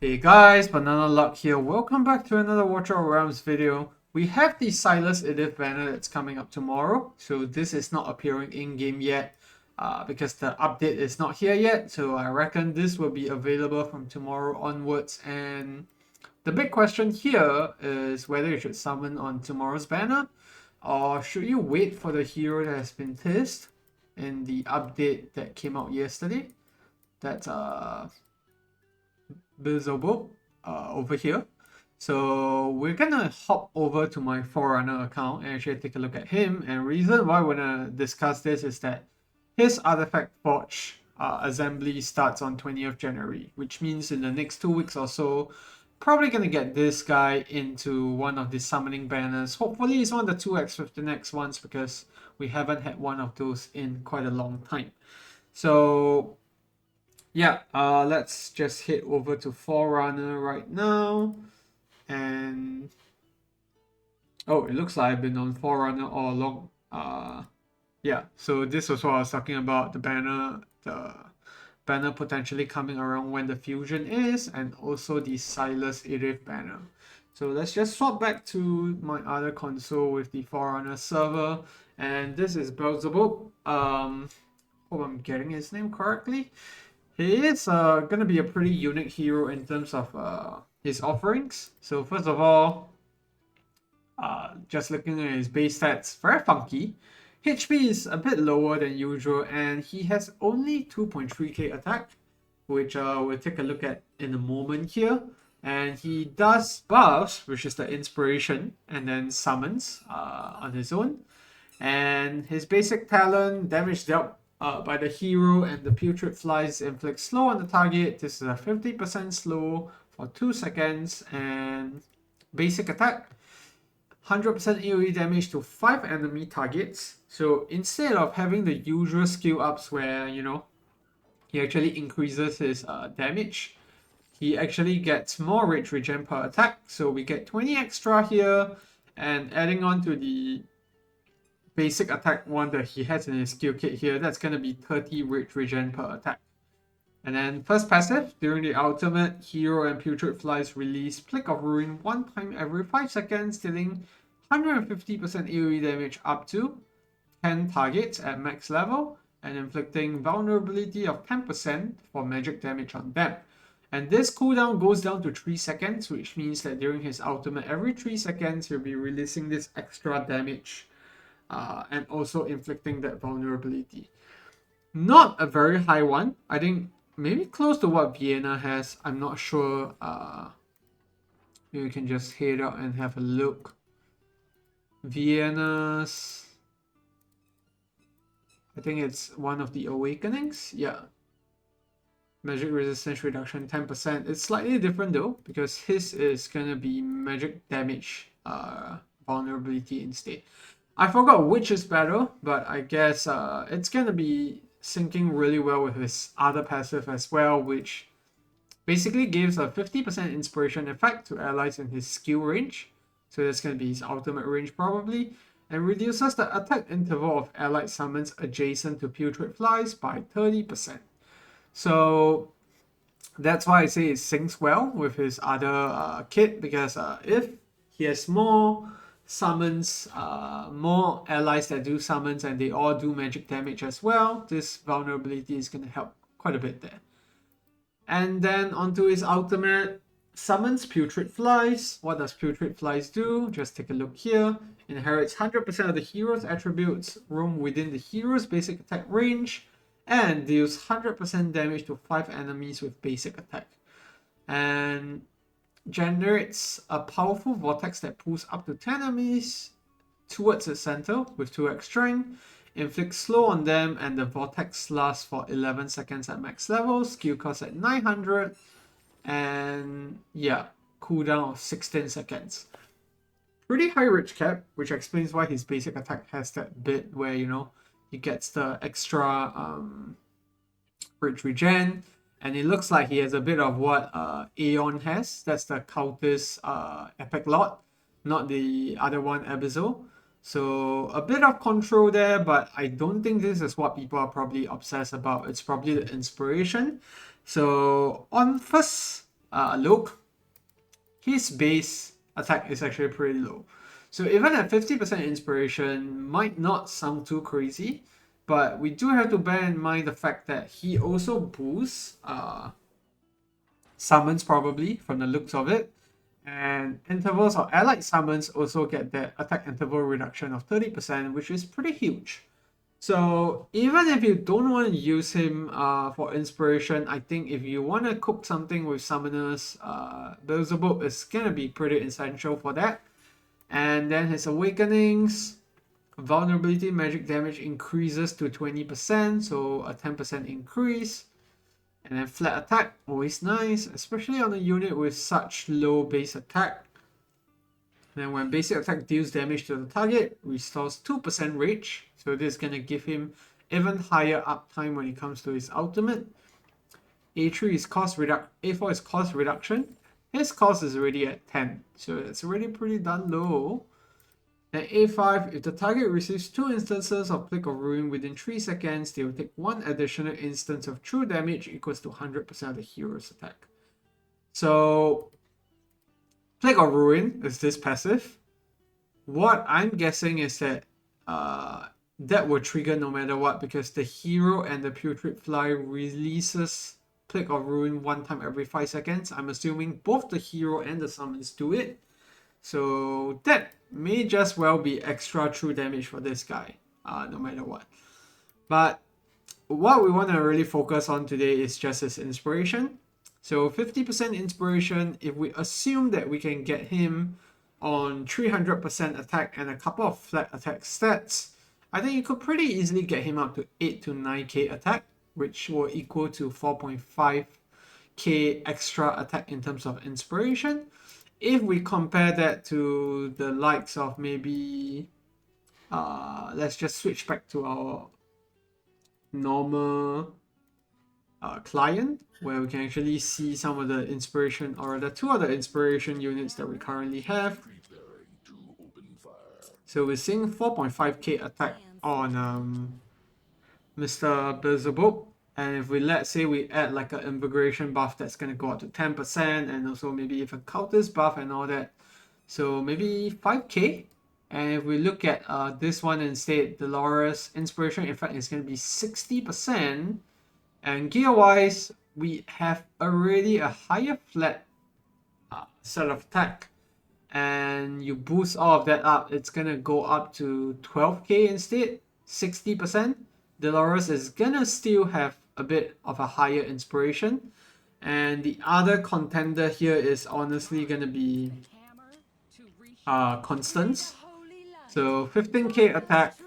Hey guys, Banana Luck here. Welcome back to another Watcher of Realms video. We have the Silas Edith banner that's coming up tomorrow. So this is not appearing in-game yet because the update is not here yet. So I reckon this will be available from tomorrow onwards. And the big question here is whether you should summon on tomorrow's banner or should you wait for the hero that has been teased in the update that came out yesterday. That's Beelzebub over here. So we're gonna hop over to my Forerunner account and actually take a look at him. And reason why we're gonna discuss this is that his artifact forge assembly starts on 20th January, which means in the next 2 weeks or so, probably gonna get this guy into one of the summoning banners. Hopefully it's one of the 2x with the next ones because we haven't had one of those in quite a long time. So yeah, let's just head over to Forerunner right now. And oh, it looks like I've been on Forerunner all along. Yeah, so this was what I was talking about, the banner potentially coming around when the fusion is, and also the Silas Edith banner. So let's just swap back to my other console with the Forerunner server, and this is Beelzebub. Hope I'm getting his name correctly. He is gonna be a pretty unique hero in terms of his offerings. So first of all, just looking at his base stats, very funky. HP is a bit lower than usual, and he has only 2.3k attack, which we'll take a look at in a moment here. And he does buffs, which is the inspiration, and then summons on his own. And his basic talent, damage dealt by the hero and the putrid flies inflict slow on the target. This is a 50% slow for 2 seconds, and basic attack 100% AoE damage to 5 enemy targets. So instead of having the usual skill ups where he actually increases his damage, he actually gets more rage regen per attack. So we get 20 extra here, and adding on to the basic attack one that he has in his skill kit here, that's going to be 30 rage regen per attack. And then first passive, during the ultimate, hero and putrid flies release Plague of Ruin one time every 5 seconds, dealing 150% AoE damage up to 10 targets at max level, and inflicting vulnerability of 10% for magic damage on them. And this cooldown goes down to 3 seconds, which means that during his ultimate, every 3 seconds, he'll be releasing this extra damage. And also inflicting that vulnerability. Not a very high one. I think maybe close to what Vienna has. I'm not sure. Maybe we can just head out and have a look. Vienna's, I think it's one of the Awakenings. Yeah. Magic resistance reduction 10%. It's slightly different though, because his is gonna be magic damage vulnerability instead. I forgot which is better, but I guess it's gonna be syncing really well with his other passive as well, which basically gives a 50% inspiration effect to allies in his skill range. So that's gonna be his ultimate range probably, and reduces the attack interval of allied summons adjacent to putrid flies by 30%. So that's why I say it syncs well with his other kit, because if he has more summons, more allies that do summons, and they all do magic damage as well, this vulnerability is going to help quite a bit there. And then onto his ultimate, summons putrid flies. What does putrid flies do? Just take a look here. Inherits 100% of the hero's attributes, roam within the hero's basic attack range, and deals 100% damage to 5 enemies with basic attack. And generates a powerful vortex that pulls up to 10 enemies towards its center with 2x strength, inflicts slow on them, and the vortex lasts for 11 seconds at max level, skill cost at 900, and yeah, cooldown of 16 seconds. Pretty high rage cap, which explains why his basic attack has that bit where he gets the extra rage regen. And it looks like he has a bit of what Aeon has. That's the Cultist Epic Lot, not the other one, Abyssal. So a bit of control there, but I don't think this is what people are probably obsessed about. It's probably the inspiration. So on first look, his base attack is actually pretty low. So even at 50% inspiration might not sound too crazy, but we do have to bear in mind the fact that he also boosts summons probably from the looks of it. And intervals or allied summons also get that attack interval reduction of 30%, which is pretty huge. So even if you don't want to use him for inspiration, I think if you want to cook something with summoners, Beelzebub is going to be pretty essential for that. And then his awakenings, vulnerability magic damage increases to 20%, so a 10% increase. And then flat attack, always nice, especially on a unit with such low base attack. Then when basic attack deals damage to the target, restores 2% rage. So this is going to give him even higher uptime when it comes to his ultimate. A3 is A4 is cost reduction. His cost is already at 10, so it's already pretty darn low. Then A5, if the target receives 2 instances of Plague of Ruin within 3 seconds, they will take 1 additional instance of true damage equals to 100% of the hero's attack. So, Plague of Ruin is this passive. What I'm guessing is that that will trigger no matter what, because the hero and the Putrid Fly releases Plague of Ruin 1 time every 5 seconds. I'm assuming both the hero and the summons do it. So that may just well be extra true damage for this guy, no matter what. But what we want to really focus on today is just his inspiration. So 50% inspiration, if we assume that we can get him on 300% attack and a couple of flat attack stats, I think you could pretty easily get him up to 8 to 9k attack, which will equal to 4.5k extra attack in terms of inspiration. If we compare that to the likes of maybe, let's just switch back to our normal client, where we can actually see some of the inspiration, or the 2 other inspiration units that we currently have. So we're seeing 4.5k attack on Mr. Beelzebub. And if we, let's say we add like an invigoration buff, that's going to go up to 10%, and also maybe if a cultist buff and all that, so maybe 5k. And if we look at this one instead, Dolores inspiration effect is going to be 60%, and gear wise we have already a higher flat set of attack, and you boost all of that up, it's going to go up to 12k instead, 60%. Dolores is gonna still have a bit of a higher inspiration, and the other contender here is honestly gonna be Constance. So 15k attack,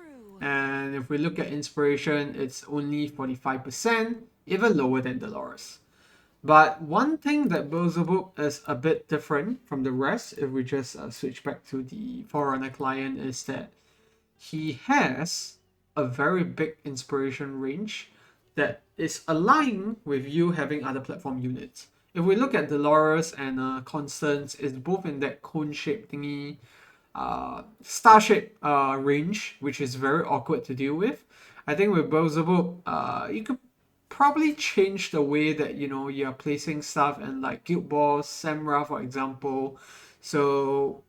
and if we look at inspiration, it's only 45%, even lower than Dolores. But one thing that Beelzebub is a bit different from the rest, if we just switch back to the Forerunner client, is that he has a very big inspiration range that is aligned with you having other platform units. If we look at Dolores and Constance, it's both in that cone-shaped thingy, star-shaped range, which is very awkward to deal with. I think with Beelzebub, you could probably change the way that you're placing stuff, and like Guild Boss, Samra for example. So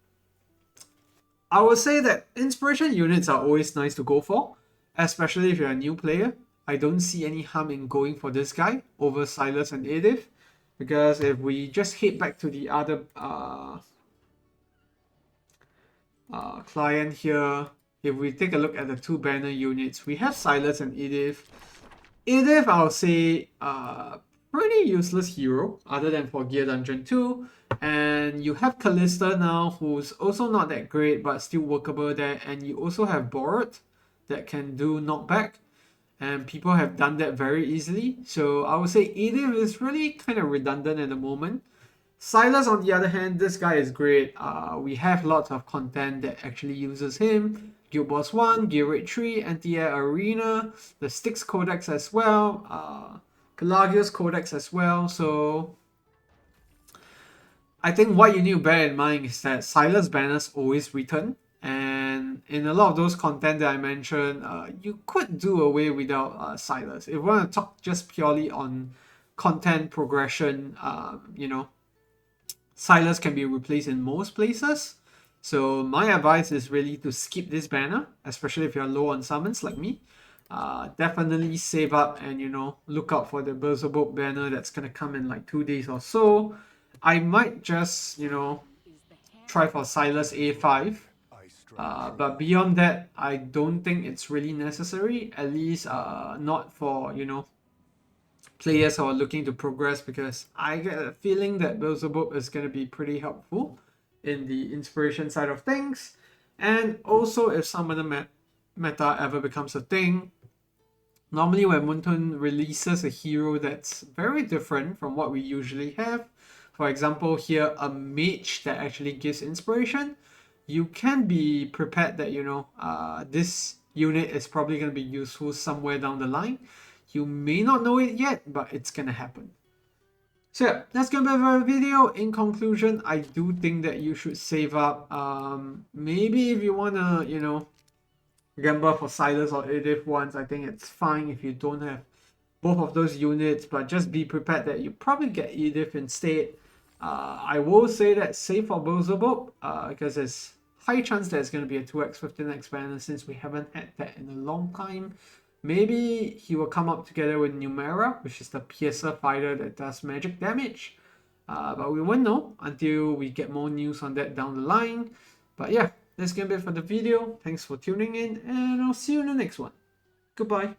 I would say that inspiration units are always nice to go for, especially if you're a new player. I don't see any harm in going for this guy over Silas and Edith, because if we just head back to the other client here, if we take a look at the 2 banner units, we have Silas and Edith. Edith, I'll say, pretty useless hero other than for Gear Dungeon 2. And you have Callista now, who's also not that great but still workable there, and you also have Borat that can do knockback, and people have done that very easily. So I would say Edith is really kind of redundant at the moment. Silas, on the other hand, this guy is great. We have lots of content that actually uses him. Guild Boss 1, Gear Rate 3, Anti-Air Arena, the Styx Codex as well, Pelagius Codex as well. So I think what you need to bear in mind is that Silas banners always return, and in a lot of those content that I mentioned, you could do away without Silas. If we want to talk just purely on content progression, Silas can be replaced in most places. So my advice is really to skip this banner, especially if you're low on summons like me. Definitely save up and look out for the Beelzebub banner that's gonna come in like 2 days or so. I might just try for Silas A5. But beyond that, I don't think it's really necessary. At least not for players who are looking to progress, because I get a feeling that Beelzebub is going to be pretty helpful in the inspiration side of things. And also, if some of the meta ever becomes a thing, normally when Muntun releases a hero that's very different from what we usually have, for example here a mage that actually gives inspiration, you can be prepared that this unit is probably going to be useful somewhere down the line. You may not know it yet, but it's gonna happen. So yeah, that's gonna be our video. In conclusion, I do think that you should save up. Maybe if you wanna, gamble for Silas or Edith once, I think it's fine if you don't have both of those units, but just be prepared that you probably get Edith instead. I will say that save for Beelzebub, because there's high chance that it's going to be a 2x 15x banner since we haven't had that in a long time. Maybe he will come up together with Numera, which is the piercer fighter that does magic damage. But we won't know until we get more news on that down the line. But yeah, that's going to be it for the video. Thanks for tuning in, and I'll see you in the next one. Goodbye.